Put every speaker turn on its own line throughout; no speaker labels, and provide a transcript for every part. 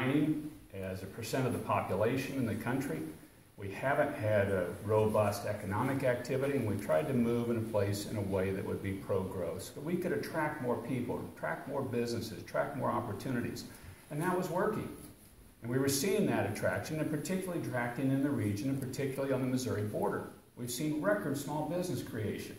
declining as a percent of the population in the country. We haven't had a robust economic activity, and we tried to move in place in a way that would be pro-growth, so that we could attract more people, attract more businesses, attract more opportunities. And that was working. And we were seeing that attraction, and particularly attracting in the region, and particularly on the Missouri border. We've seen record small business creation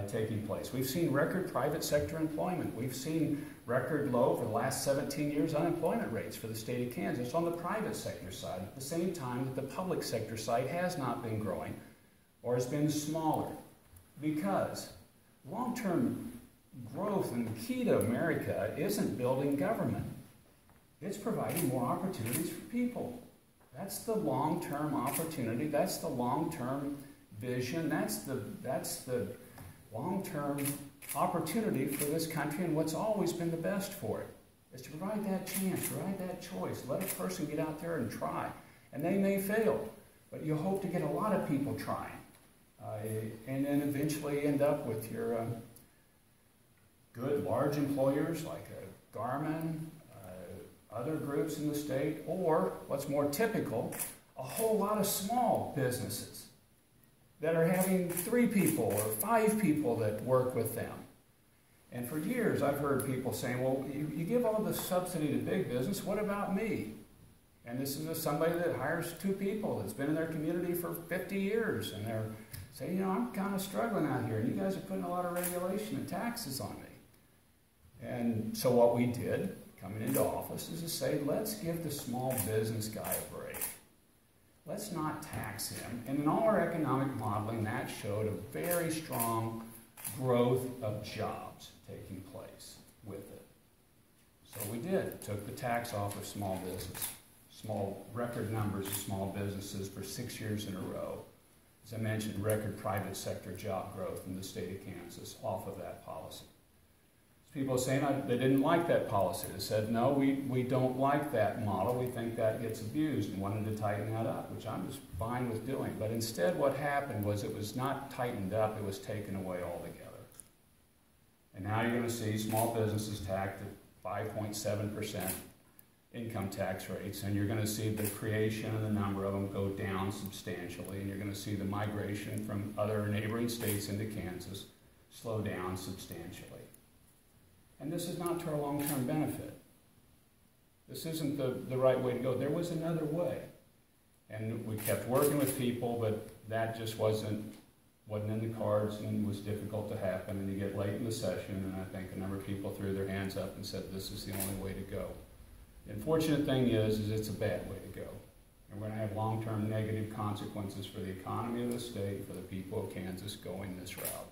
taking place. We've seen record private sector employment. We've seen record low for the last 17 years unemployment rates for the state of Kansas on the private sector side, at the same time that the public sector side has not been growing or has been smaller. Because long-term growth and the key to America isn't building government. It's providing more opportunities for people. That's the long-term opportunity. That's the long-term vision. That's the long-term opportunity for this country, and what's always been the best for it is to provide that chance, provide that choice. Let a person get out there and try. And they may fail, but you hope to get a lot of people trying. And then eventually end up with your good large employers like Garmin, other groups in the state, or what's more typical, a whole lot of small businesses that are having 3 people or 5 people that work with them. And for years I've heard people saying, well, you give all the subsidy to big business, what about me? And this is somebody that hires 2 people that's been in their community for 50 years, and they're saying, you know, I'm kind of struggling out here, and you guys are putting a lot of regulation and taxes on me. And so what we did coming into office is to say, let's give the small business guy a break. Let's not tax him. And in all our economic modeling, that showed a very strong growth of jobs taking place with it. So we did. Took the tax off of small business. Record numbers of small businesses for 6 years in a row. As I mentioned, record private sector job growth in the state of Kansas off of that policy. People are saying they didn't like that policy. They said, no, we don't like that model. We think that gets abused, and wanted to tighten that up, which I'm just fine with doing. But instead what happened was it was not tightened up, it was taken away altogether. And now you're going to see small businesses taxed at 5.7% income tax rates, and you're going to see the creation and the number of them go down substantially, and you're going to see the migration from other neighboring states into Kansas slow down substantially. And this is not to our long-term benefit. This isn't the right way to go. There was another way. And we kept working with people, but that just wasn't in the cards and was difficult to happen. And you get late in the session, and I think a number of people threw their hands up and said, this is the only way to go. The unfortunate thing is it's a bad way to go. And we're going to have long-term negative consequences for the economy of the state, for the people of Kansas going this route.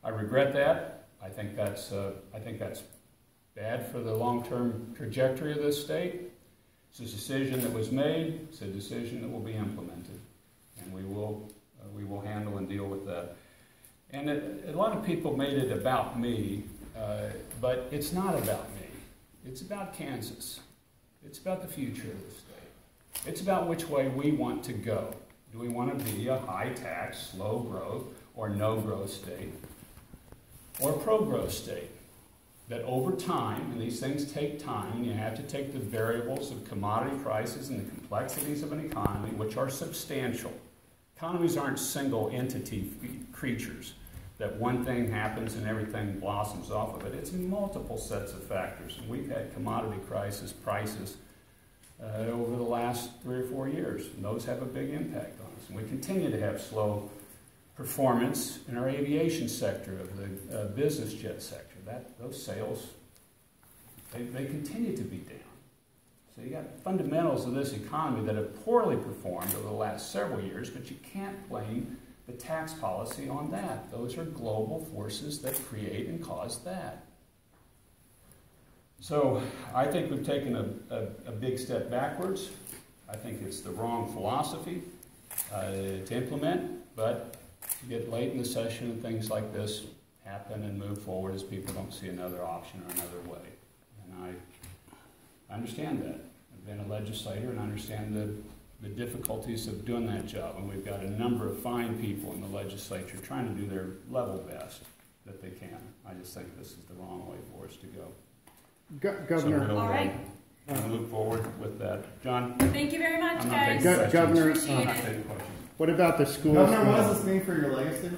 I regret that. I think that's bad for the long-term trajectory of this state. It's a decision that was made. It's a decision that will be implemented, and we will handle and deal with that. And a lot of people made it about me, but it's not about me. It's about Kansas. It's about the future of the state. It's about which way we want to go. Do we want to be a high-tax, slow-growth, or no-growth state? Or a pro-growth state, that over time, and these things take time, you have to take the variables of commodity prices and the complexities of an economy, which are substantial. Economies aren't single entity creatures, that one thing happens and everything blossoms off of it. It's multiple sets of factors, and we've had commodity prices over the last 3 or 4 years, and those have a big impact on us. And we continue to have slow performance in our aviation sector, of the business jet sector. Those sales, they continue to be down. So you got fundamentals of this economy that have poorly performed over the last several years, but you can't blame the tax policy on that. Those are global forces that create and cause that. So I think we've taken a big step backwards. I think it's the wrong philosophy to implement, but you get late in the session and things like this happen and move forward as people don't see another option or another way. And I understand that. I've been a legislator and I understand the difficulties of doing that job. And we've got a number of fine people in the legislature trying to do their level best that they can. I just think this is the wrong way for us to go.
Governor,
so
all right.
move forward with that. John?
Thank you very much, guys.
Governor,
Appreciate it.
what about the schools?
Governor, what does this mean for your legacy?